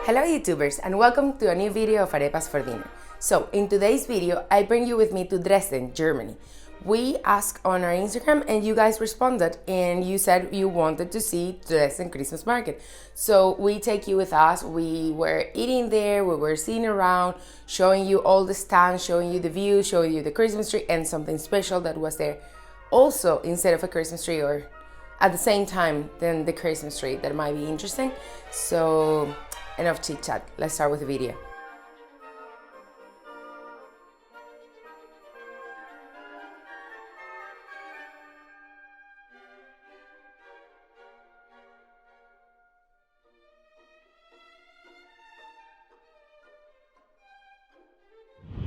Hello YouTubers and welcome to a new video of Arepas for dinner. So in today's video I bring you with me to Dresden, Germany. We asked on our Instagram and you guys responded and you said you wanted to see Dresden Christmas market. So we take you with us. We were eating there, we were seeing around, showing you all the stands, showing you the view, showing you the Christmas tree and something special that was there also instead of a Christmas tree or at the same time than the Christmas tree that might be interesting. So enough chit chat, let's start with the video.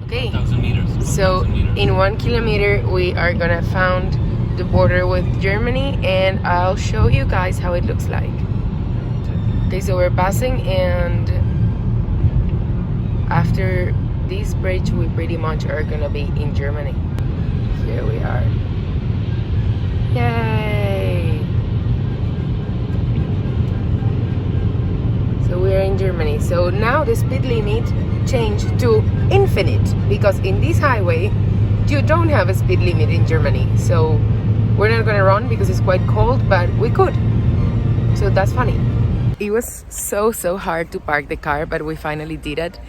Okay, so in 1 kilometer we are gonna found the border with Germany and I'll show you guys how it looks like. Okay, so we're passing and after this bridge we pretty much are gonna be in Germany. Here we are. Yay! So we're in Germany. So now the speed limit changed to infinite because in this highway you don't have a speed limit in Germany. So we're not gonna run because it's quite cold, but we could. So that's funny. It was so hard to park the car, but we finally did it.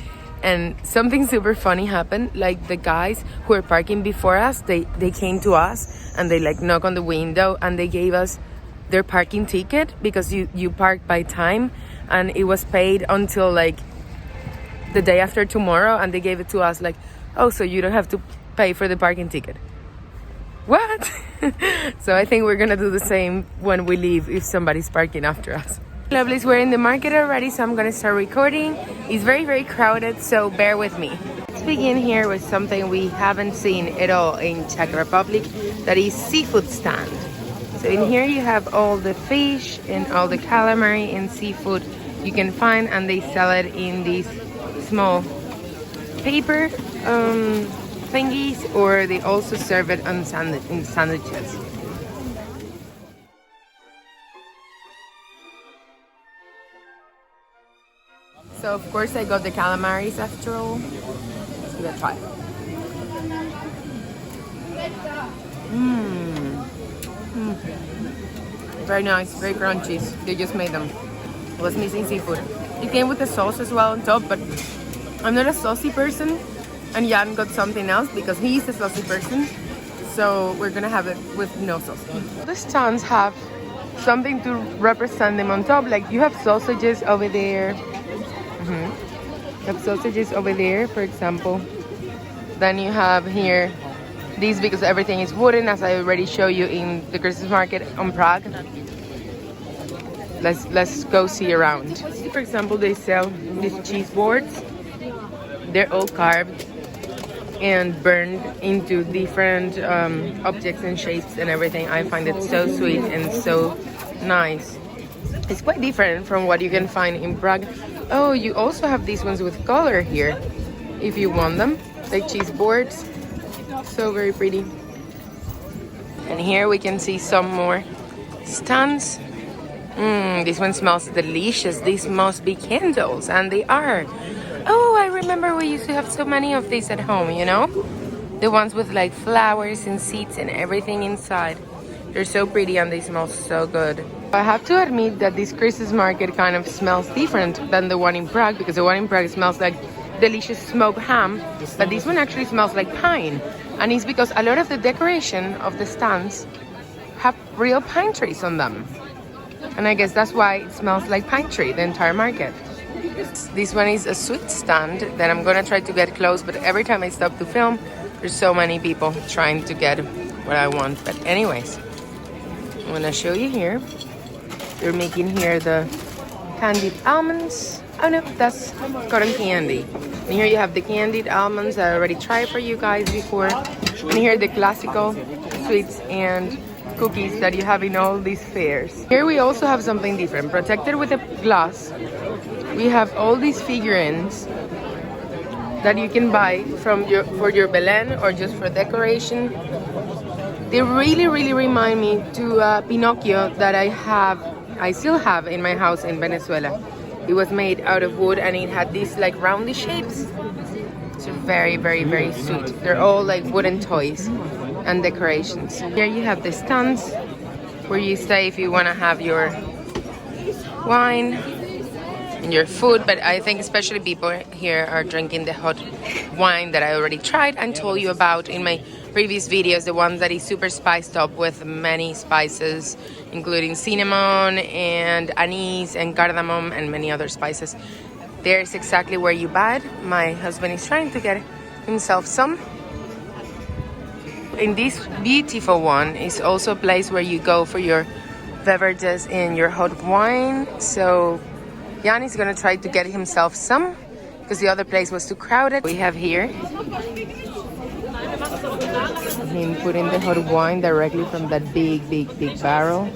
And something super funny happened. Like the guys who were parking before us, they came to us and they like knock on the window and they gave us their parking ticket because you parked by time and it was paid until like the day after tomorrow, and they gave it to us like, oh, so you don't have to pay for the parking ticket. What? So I think we're gonna do the same when we leave if somebody's parking after us. Lovelies, we're in the market already, so I'm gonna start recording. It's very crowded, so bear with me. Let's begin here with something we haven't seen at all in Czech Republic, that is seafood stand. So in here you have all the fish and all the calamari and seafood you can find, and they sell it in these small paper thingies, or they also serve it on in sandwiches. So of course I got the calamaris after all. So let's try. Very nice, very crunchy. They just made them. I was missing seafood. It came with the sauce as well on top, but I'm not a saucy person, and Jan got something else because he's a saucy person. So we're gonna have it with no sauce. The stands have something to represent them on top. Like you have sausages over there. You have sausages over there, for example. Then you have here these because everything is wooden, as I already showed you in the Christmas market on Prague. Let's go see around. For example, they sell these cheese boards. They're all carved and burned into different objects and shapes and everything. I find it so sweet and so nice. It's quite different from what you can find in Prague. Oh, you also have these ones with color here if you want them, like cheese boards. So very pretty. And here we can see some more stands. This one smells delicious. These must be candles, and they are. Oh, I remember we used to have so many of these at home, you know? The ones with like flowers and seeds and everything inside. They're so pretty and they smell so good. I have to admit that this Christmas market kind of smells different than the one in Prague, because the one in Prague smells like delicious smoked ham, but this one actually smells like pine. And it's because a lot of the decoration of the stands have real pine trees on them. And I guess that's why it smells like pine tree, the entire market. This one is a sweet stand that I'm gonna try to get close, but every time I stop to film, there's so many people trying to get what I want. But anyways, I'm gonna show you here. They're making here the candied almonds. Oh no, that's cotton candy. And here you have the candied almonds that I already tried for you guys before. And here are the classical sweets and cookies that you have in all these fairs. Here we also have something different. Protected with a glass, we have all these figurines that you can buy for your Belen or just for decoration. They really remind me to Pinocchio that I still have in my house in Venezuela. It was made out of wood and it had these like roundy shapes. So very, very, very sweet. They're all like wooden toys and decorations. Here you have the stands where you stay if you want to have your wine and your food. But I think especially people here are drinking the hot wine that I already tried and told you about in my previous videos, the one that is super spiced up with many spices, including cinnamon and anise and cardamom and many other spices. There's exactly where you buy it. My husband is trying to get himself some. In this beautiful one is also a place where you go for your beverages and your hot wine. So Jan is gonna try to get himself some because the other place was too crowded. We have here him putting the hot wine directly from that big barrel.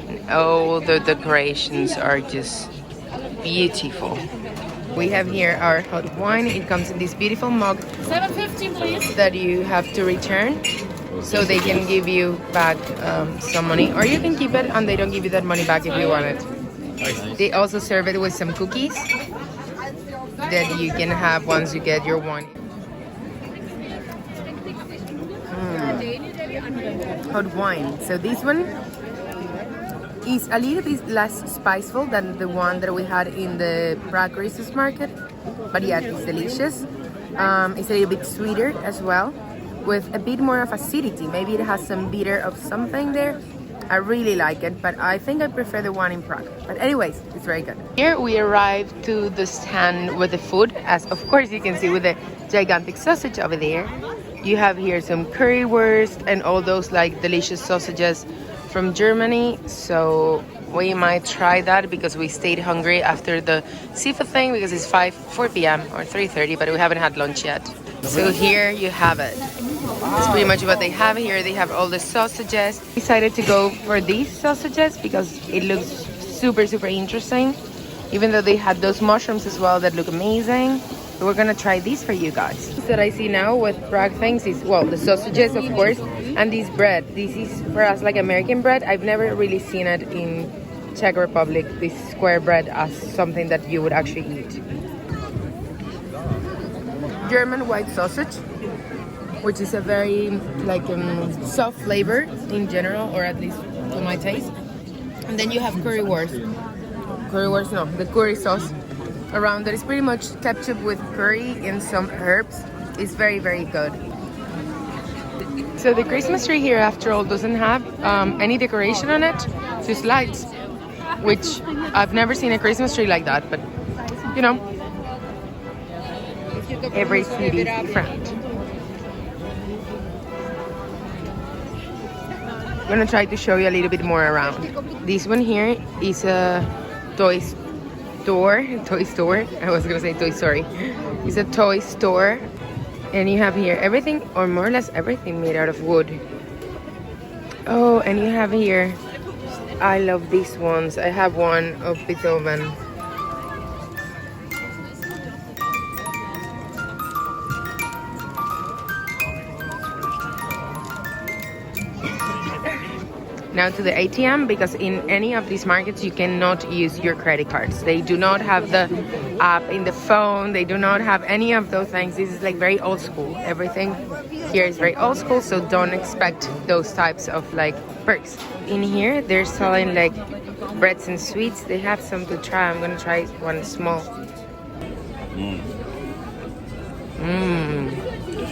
And all the decorations are just beautiful. We have here our hot wine. It comes in this beautiful mug $7.50, please. that you have to return, so they can give you back some money, or you can keep it and they don't give you that money back if you want it. They also serve it with some cookies that you can have once you get your wine. Hot wine. So this one is a little bit less spiceful than the one that we had in the Prague Christmas market, but yeah, it's delicious. It's a little bit sweeter as well, with a bit more of acidity. Maybe it has some bitter of something there. I really like it, but I think I prefer the one in Prague. But anyways, it's very good. Here we arrived to the stand with the food, as of course you can see with the gigantic sausage over there. You have here some currywurst and all those like delicious sausages from Germany. So we might try that because we stayed hungry after the seafood thing, because it's 4 p.m. or 3:30, but we haven't had lunch yet. So here you have it. That's pretty much what they have here. They have all the sausages. I decided to go for these sausages because it looks super interesting, even though they had those mushrooms as well that look amazing. So we're gonna try these for you guys. That I see now with Prague things is, well, the sausages of course, and this bread. This is for us like American bread. I've never really seen it in Czech Republic, this square bread, as something that you would actually eat. German white sausage, which is a very like soft flavor in general, or at least to my taste. And then you have currywurst. Currywurst, no, the curry sauce around that is pretty much ketchup with curry and some herbs. It's very good. So the Christmas tree here, after all, doesn't have any decoration on it, just lights, which I've never seen a Christmas tree like that, but you know, every city is different. I'm gonna try to show you a little bit more around. This one here is a toy store. I was gonna say Toy Story. It's a toy store, and you have here everything, or more or less everything, made out of wood. Oh, and you have here, I love these ones. I have one of Beethoven. Now to the ATM, because in any of these markets you cannot use your credit cards. They do not have the app in the phone. They do not have any of those things. This is like very old school. Everything here is very old school, so don't expect those types of like perks. In here they're selling like breads and sweets. They have some to try. I'm gonna try one small.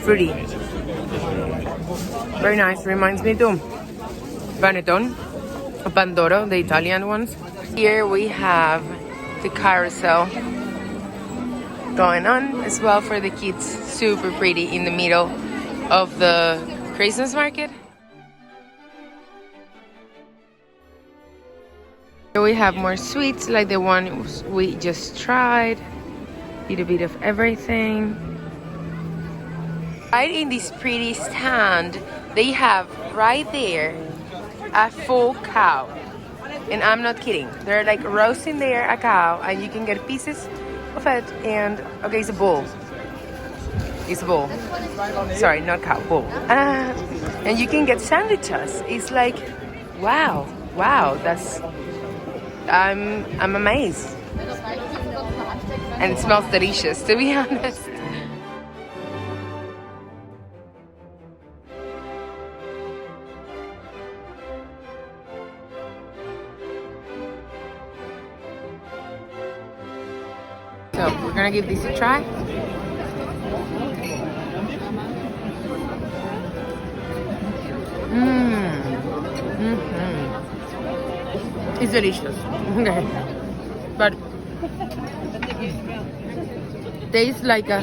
Fruity. Very nice. Reminds me too. Panettone, Pandoro, the Italian ones. Here we have the carousel going on as well for the kids. Super pretty in the middle of the Christmas market. Here we have more sweets like the one we just tried. Little bit of everything. Right in this pretty stand, they have right there a full cow, and I'm not kidding. They're like roasting there a cow, and you can get pieces of it. And okay, it's a bull. It's a bull. Sorry, not cow, bull. And you can get sandwiches. It's like, wow, wow, that's I'm amazed. And it smells delicious, to be honest. So we're gonna give this a try. It's delicious. Okay. But tastes like a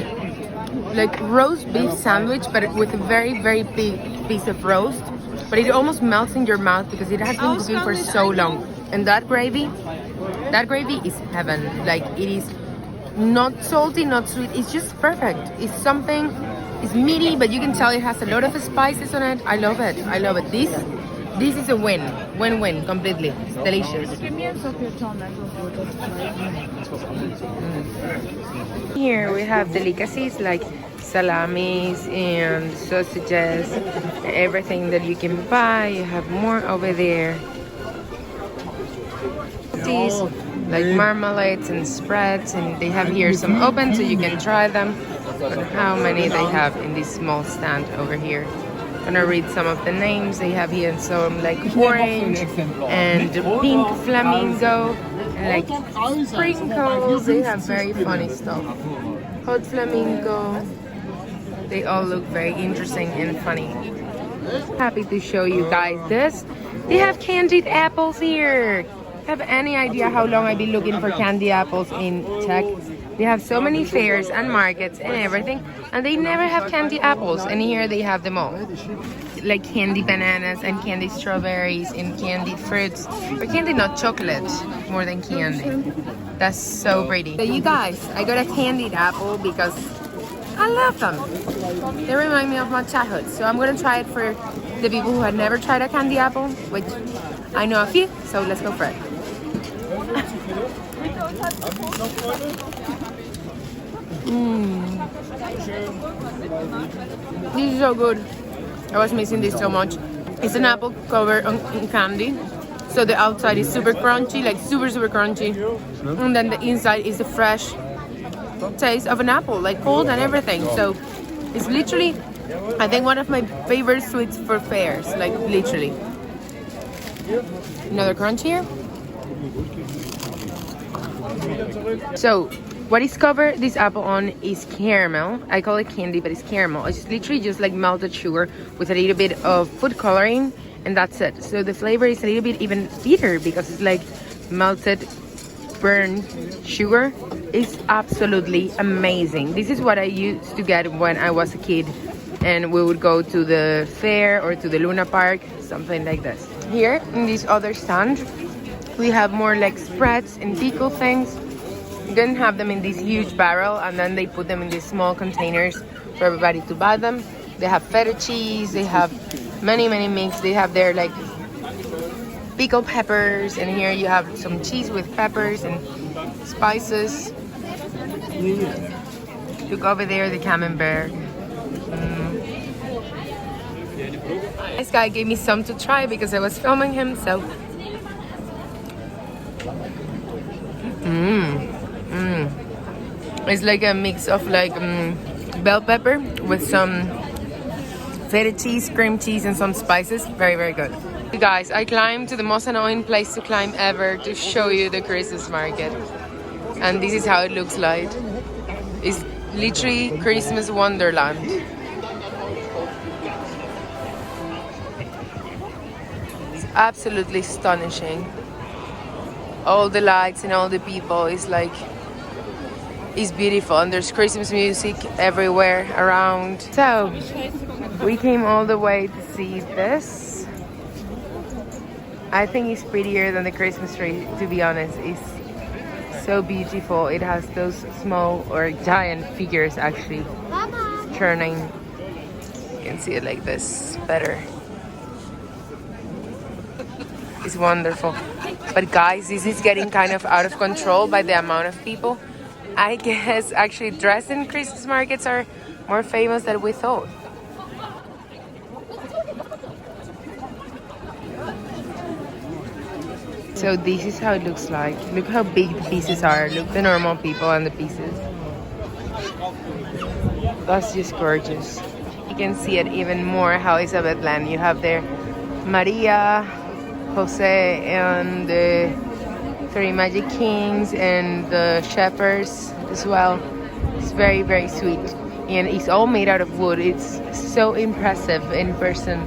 roast beef sandwich, but with a very, very big piece of roast. But it almost melts in your mouth because it has been cooking for so long. And that gravy is heaven. Like, it is not salty, not sweet. It's just perfect. It's something. It's meaty, but you can tell it has a lot of spices on it. I love it. I love it. This is a win-win completely. It's delicious. Here we have delicacies like salamis and sausages, everything that you can buy. You have more over there. These like marmalades and spreads, and they have here some open so you can try them. But how many they have in this small stand over here? I'm gonna read some of the names they have here. So like orange and pink flamingo and like sprinkles. They have very funny stuff. Hot flamingo. They all look very interesting and funny. Happy to show you guys this. They have candied apples here. Have any idea how long I've been looking for candy apples in Czech? They have so many fairs and markets and everything, and they never have candy apples, and here they have them all. Like candy bananas and candy strawberries and candied fruits, or candy nut chocolate more than candy. That's so pretty. So you guys, I got a candied apple because I love them. They remind me of my childhood, so I'm gonna try it for the people who had never tried a candy apple, which I know a few, so let's go for it. This is so good. I was missing this so much. It's an apple covered in candy, so the outside is super crunchy, like super crunchy, and then the inside is the fresh taste of an apple, like cold and everything. So it's literally, I think, one of my favorite sweets for fairs, like literally. Another crunch here. So what is covered this apple on is caramel. I call it candy, but it's caramel. It's literally just like melted sugar with a little bit of food coloring, and that's it. So the flavor is a little bit even bitter because it's like melted burned sugar. It's absolutely amazing. This is what I used to get when I was a kid and we would go to the fair or to the Luna Park, something like this. Here in this other stand we have more like spreads and pickle things. You can have them in this huge barrel, and then they put them in these small containers for everybody to buy them. They have feta cheese, they have many mix. They have their like pickled peppers, and here you have some cheese with peppers and spices. Look over there, the camembert. This guy gave me some to try because I was filming him, so it's like a mix of like bell pepper with some feta cheese, cream cheese, and some spices. Very good. You guys, I climbed to the most annoying place to climb ever to show you the Christmas market, and this is how it looks like. It's literally Christmas wonderland. It's absolutely astonishing. All the lights and all the people is like, it's beautiful, and there's Christmas music everywhere around. So we came all the way to see this. I think it's prettier than the Christmas tree, to be honest. It's so beautiful. It has those small or giant figures actually turning. You can see it like this better. It's wonderful. But guys, this is getting kind of out of control by the amount of people. I guess actually Dresden Christmas markets are more famous than we thought. So this is how it looks like. Look how big the pieces are. Look the normal people and the pieces. That's just gorgeous. You can see it even more how Isabel land. You have there Maria, Jose, and the three magic kings and the shepherds as well. It's very, very sweet. And it's all made out of wood. It's so impressive in person.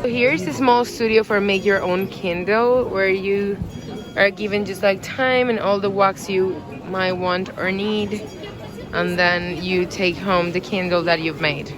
So here's a small studio for make your own candle, where you are given just like time and all the wax you might want or need, and then you take home the candle that you've made.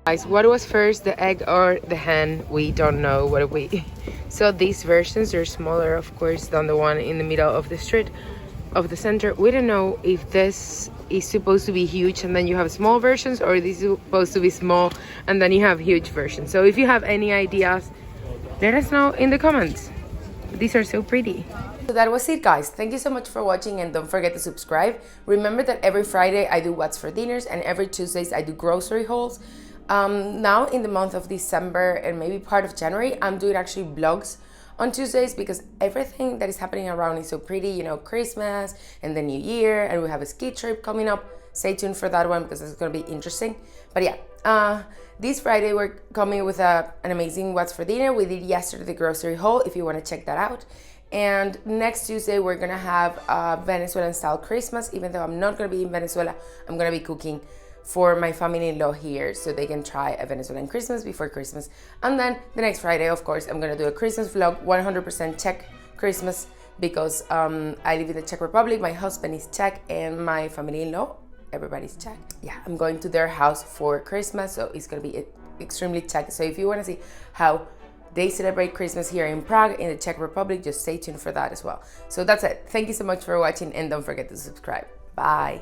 Guys, what was first, the egg or the hen? We don't know. What we so these versions are smaller, of course, than the one in the middle of the street of the center. We don't know if this is supposed to be huge and then you have small versions, or this is supposed to be small and then you have huge versions. So if you have any ideas, let us know in the comments. These are so pretty. So that was it, guys. Thank you so much for watching, and don't forget to subscribe. Remember that every Friday I do What's for Dinners, and every Tuesdays I do grocery hauls. Now in the month of December and maybe part of January, I'm doing actually vlogs on Tuesdays, because everything that is happening around is so pretty, you know, Christmas and the New Year, and we have a ski trip coming up. Stay tuned for that one because it's going to be interesting. But yeah, this Friday we're coming with an amazing What's for Dinner. We did yesterday the grocery haul, if you want to check that out. And next Tuesday we're gonna have a Venezuelan style Christmas. Even though I'm not gonna be in Venezuela, I'm gonna be cooking for my family-in-law here, so they can try a Venezuelan Christmas before Christmas. And then the next Friday, of course, I'm gonna do a Christmas vlog, 100% Czech Christmas, because I live in the Czech Republic, my husband is Czech, and my family-in-law, everybody's Czech. Yeah, I'm going to their house for Christmas, so it's gonna be extremely Czech. So if you wanna see how they celebrate Christmas here in Prague, in the Czech Republic, just stay tuned for that as well. So that's it. Thank you so much for watching, and don't forget to subscribe. Bye.